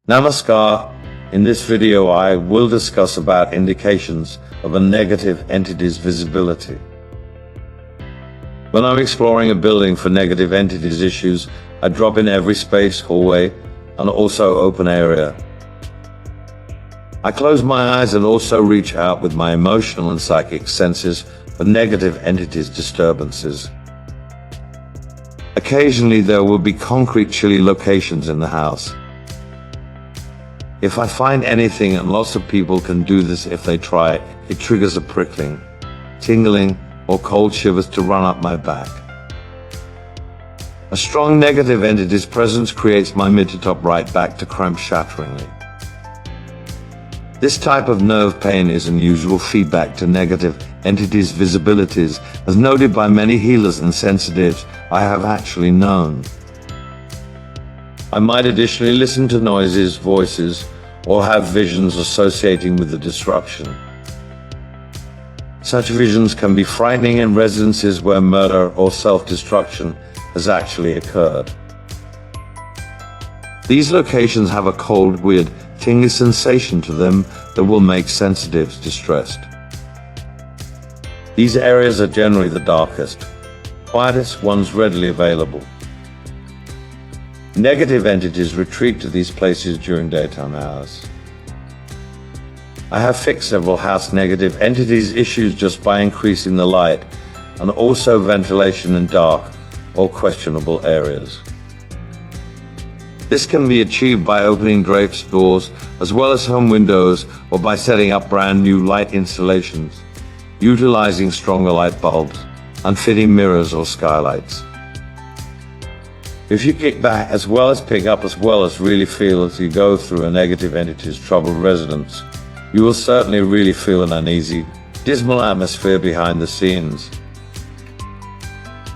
Namaskar. In this video I will discuss about indications of a negative entity's visibility. When I'm exploring a building for negative entities issues, I drop in every space, hallway, and also open area. I close my eyes and also reach out with my emotional and psychic senses for negative entities disturbances. Occasionally there will be concrete chilly locations in the house. If I find anything, and lots of people can do this if they try, it triggers a prickling, tingling, or cold shivers to run up my back. A strong negative entity's presence creates my mid to top right back to cramp shatteringly. This type of nerve pain is unusual feedback to negative entities' visibilities, as noted by many healers and sensitives I have actually known. I might additionally listen to noises, voices, or have visions associating with the disruption. Such visions can be frightening in residences where murder or self-destruction has actually occurred. These locations have a cold, weird, tingly sensation to them that will make sensitives distressed. These areas are generally the darkest, quietest ones readily available. Negative entities retreat to these places during daytime hours. I have fixed several house negative entities issues just by increasing the light and also ventilation in dark or questionable areas. This can be achieved by opening drapes, doors, as well as home windows, or by setting up brand new light installations, utilizing stronger light bulbs, and fitting mirrors or skylights. If you kick back as well as pick up as well as really feel as you go through a negative entity's troubled residence, you will certainly really feel an uneasy, dismal atmosphere behind the scenes.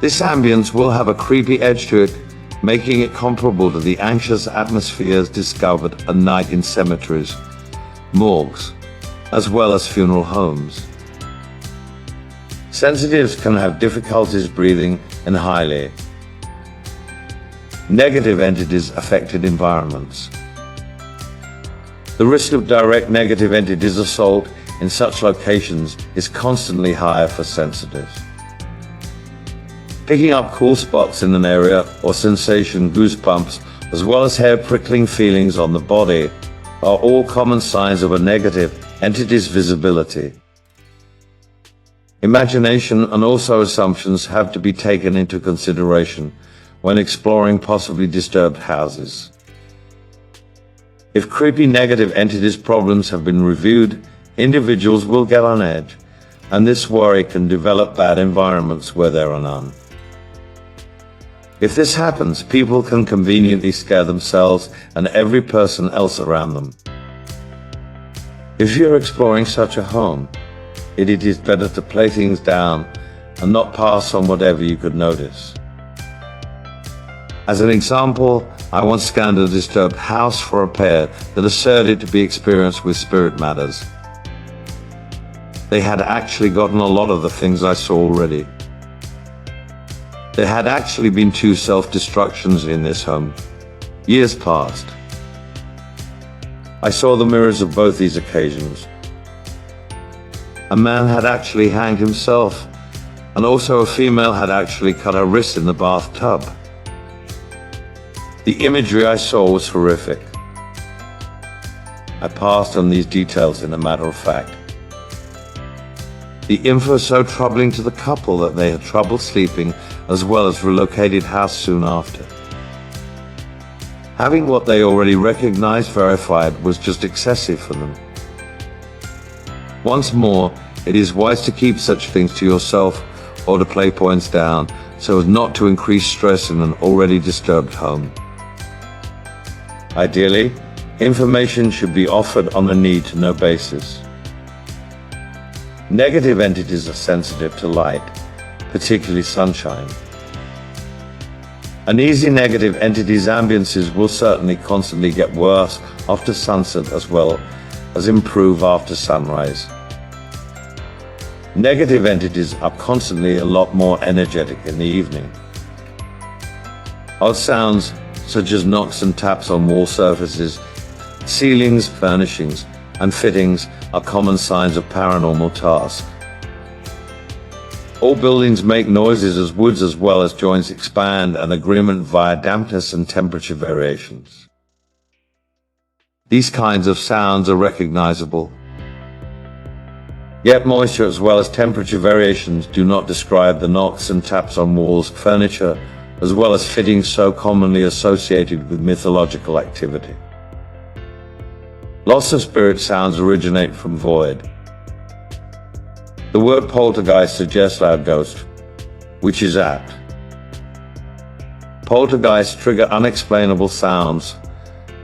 This ambience will have a creepy edge to it, making it comparable to the anxious atmospheres discovered at night in cemeteries, morgues, as well as funeral homes. Sensitives can have difficulties breathing and highly negative entities affected environments. The risk of direct negative entities assault in such locations is constantly higher for sensitives. Picking up cool spots in an area or sensation, goosebumps, as well as hair prickling feelings on the body are all common signs of a negative entity's visibility. Imagination and also assumptions have to be taken into consideration when exploring possibly disturbed houses. If creepy negative entities problems have been reviewed, individuals will get on edge, and this worry can develop bad environments where there are none. If this happens, people can conveniently scare themselves and every person else around them. If you're exploring such a home, it is better to play things down and not pass on whatever you could notice. As an example, I once scanned a disturbed house for a pair that asserted to be experienced with spirit matters. They had actually gotten a lot of the things I saw already. There had actually been 2 self-destructions in this home, years past. I saw the mirrors of both these occasions. A man had actually hanged himself, and also a female had actually cut her wrist in the bathtub. The imagery I saw was horrific. I passed on these details in a matter of fact. The info was so troubling to the couple that they had trouble sleeping, as well as relocated house soon after. Having what they already recognized verified was just excessive for them. Once more, it is wise to keep such things to yourself or to play points down so as not to increase stress in an already disturbed home. Ideally, information should be offered on a need-to-know basis. Negative entities are sensitive to light, particularly sunshine. Uneasy negative entities' ambiances will certainly constantly get worse after sunset as well as improve after sunrise. Negative entities are constantly a lot more energetic in the evening. Odd sounds such as knocks and taps on wall surfaces Ceilings, furnishings, and fittings are common signs of paranormal tasks. All buildings make noises as woods as well as joints expand and agreement via dampness and temperature variations. These kinds of sounds are recognizable. Yet moisture as well as temperature variations do not describe the knocks and taps on walls, furniture, as well as fittings so commonly associated with mythological activity. Loss of spirit sounds originate from void. The word poltergeist suggests loud ghost, which is apt. Poltergeists trigger unexplainable sounds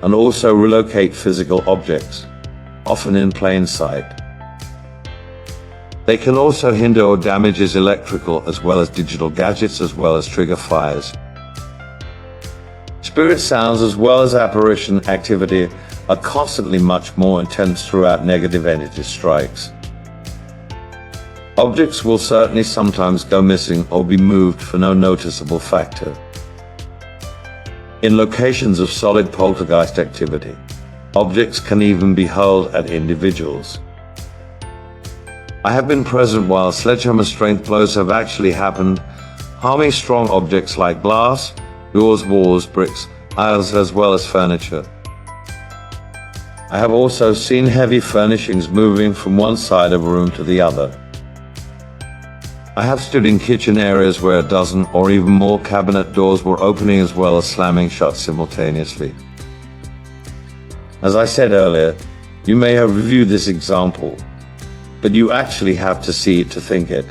and also relocate physical objects, often in plain sight. They can also hinder or damage electrical as well as digital gadgets as well as trigger fires. Spirit sounds as well as apparition activity are constantly much more intense throughout negative entity strikes. Objects will certainly sometimes go missing or be moved for no noticeable factor. In locations of solid poltergeist activity, objects can even be hurled at individuals. I have been present while sledgehammer strength blows have actually happened, harming strong objects like glass, doors, walls, bricks, aisles as well as furniture. I have also seen heavy furnishings moving from one side of a room to the other. I have stood in kitchen areas where a dozen or even more cabinet doors were opening as well as slamming shut simultaneously. As I said earlier, you may have reviewed this example, but you actually have to see it to think it.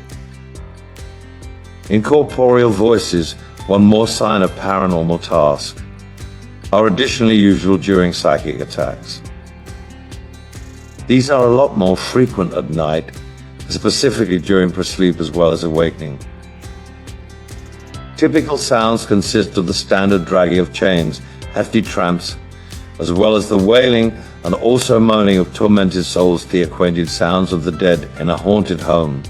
Incorporeal voices, one more sign of paranormal task, are additionally usual during psychic attacks. These are a lot more frequent at night, specifically during sleep as well as awakening. Typical sounds consist of the standard dragging of chains, hefty tramps, as well as the wailing and also moaning of tormented souls, the acquainted sounds of the dead in a haunted home.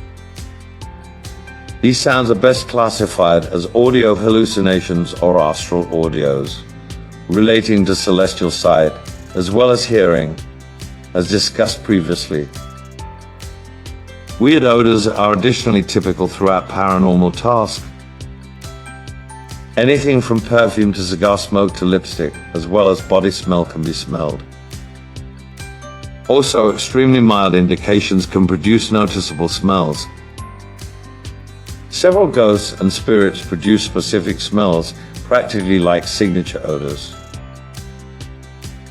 These sounds are best classified as audio hallucinations or astral audios, relating to celestial sight as well as hearing, as discussed previously. Weird odors are additionally typical throughout paranormal tasks. Anything from perfume to cigar smoke to lipstick, as well as body smell can be smelled. Also, extremely mild indications can produce noticeable smells. Several ghosts and spirits produce specific smells, practically like signature odors.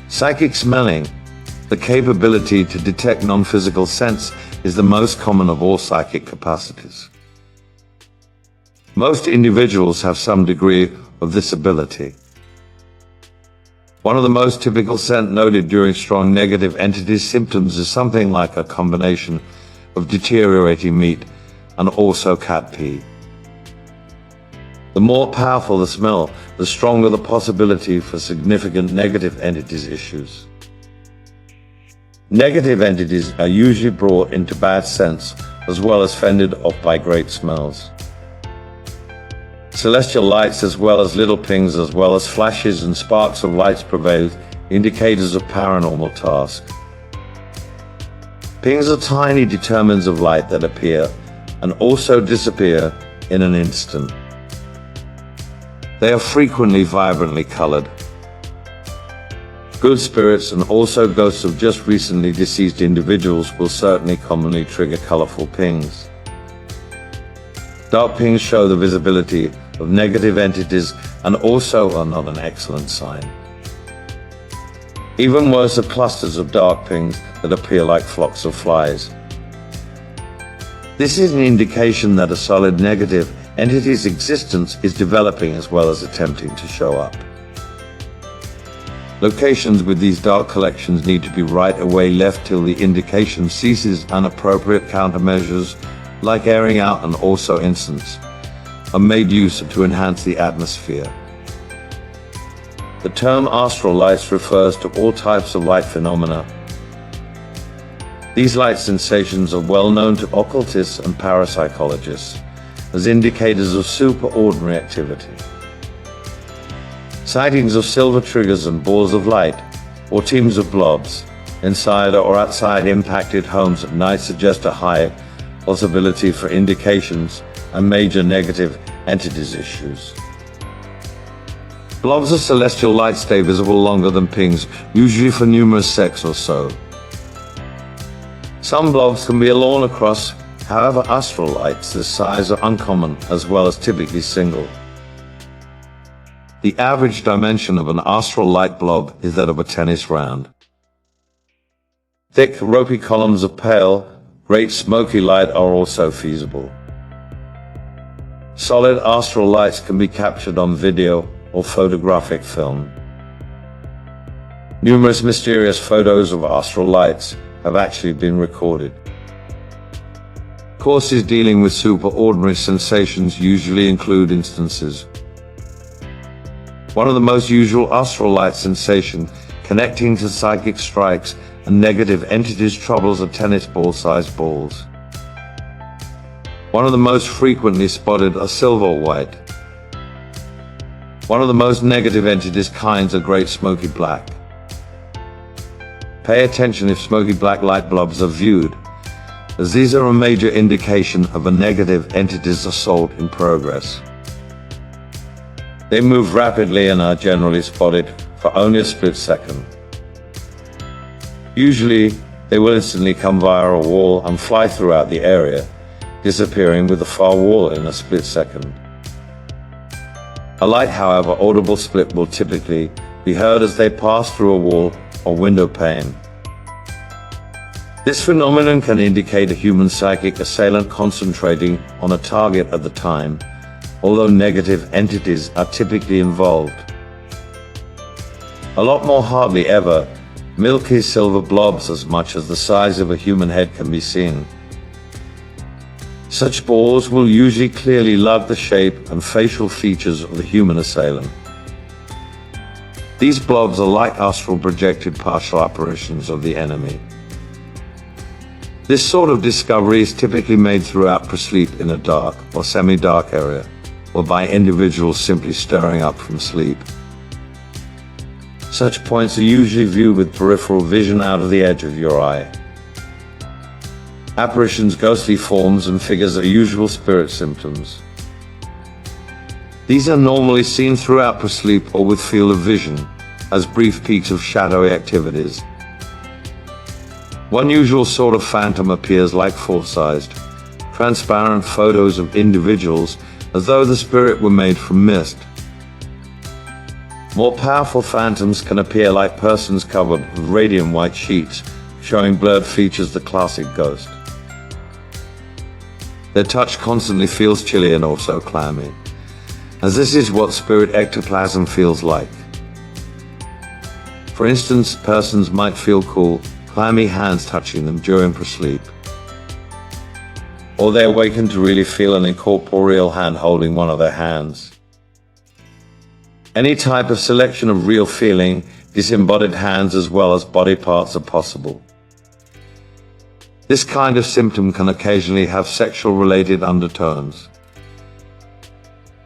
Psychic smelling, the capability to detect non-physical scents, is the most common of all psychic capacities. Most individuals have some degree of this ability. One of the most typical scent noted during strong negative entity symptoms is something like a combination of deteriorating meat and also cat pee. The more powerful the smell, the stronger the possibility for significant negative entities issues. Negative entities are usually brought into bad scents as well as fended off by great smells. Celestial lights as well as little pings as well as flashes and sparks of lights prevail, indicators of paranormal task. Pings are tiny determinants of light that appear and also disappear in an instant. They are frequently vibrantly colored. Good spirits and also ghosts of just recently deceased individuals will certainly commonly trigger colorful pings. Dark pings show the visibility of negative entities and also are not an excellent sign. Even worse are clusters of dark pings that appear like flocks of flies. This is an indication that a solid negative entity's existence is developing as well as attempting to show up. Locations with these dark collections need to be right away left till the indication ceases, and appropriate countermeasures like airing out and also incense are made use of to enhance the atmosphere. The term astral lights refers to all types of light phenomena. These light sensations are well known to occultists and parapsychologists as indicators of superordinary activity. Sightings of silver triggers and balls of light, or teams of blobs inside or outside impacted homes at night suggest a high possibility for indications and major negative entities issues. Blobs of celestial light stay visible longer than pings, usually for numerous seconds or so. Some blobs can be alone across, however astral lights this size are uncommon as well as typically single. The average dimension of an astral light blob is that of a tennis round. Thick, ropey columns of pale, great smoky light are also feasible. Solid astral lights can be captured on video or photographic film. Numerous mysterious photos of astral lights have actually been recorded. Courses dealing with superordinary sensations usually include instances. One of the most usual astral light sensation connecting to psychic strikes and negative entities troubles are tennis ball-sized balls. One of the most frequently spotted are silver or white. One of the most negative entities kinds are great smoky black. Pay attention if smoky black light blobs are viewed, as these are a major indication of a negative entity's assault in progress. They move rapidly and are generally spotted for only a split second. Usually, they will instantly come via a wall and fly throughout the area, disappearing with the far wall in a split second. A light, however, audible split will typically be heard as they pass through a wall or window pane. This phenomenon can indicate a human psychic assailant concentrating on a target at the time, although negative entities are typically involved. A lot more hardly ever, milky silver blobs as much as the size of a human head can be seen. Such balls will usually clearly lug the shape and facial features of the human assailant. These blobs are like astral projected partial apparitions of the enemy. This sort of discovery is typically made throughout sleep in a dark or semi-dark area, or by individuals simply stirring up from sleep. Such points are usually viewed with peripheral vision out of the edge of your eye. Apparitions, ghostly forms and figures are usual spirit symptoms. These are normally seen throughout sleep or with field of vision, as brief peaks of shadowy activities. One usual sort of phantom appears like full-sized, transparent photos of individuals as though the spirit were made from mist. More powerful phantoms can appear like persons covered with radiant white sheets, showing blurred features, the classic ghost. Their touch constantly feels chilly and also clammy, as this is what spirit ectoplasm feels like. For instance, persons might feel cool, clammy hands touching them during sleep, or they awaken to really feel an incorporeal hand holding one of their hands. Any type of selection of real feeling, disembodied hands as well as body parts are possible. This kind of symptom can occasionally have sexual-related undertones.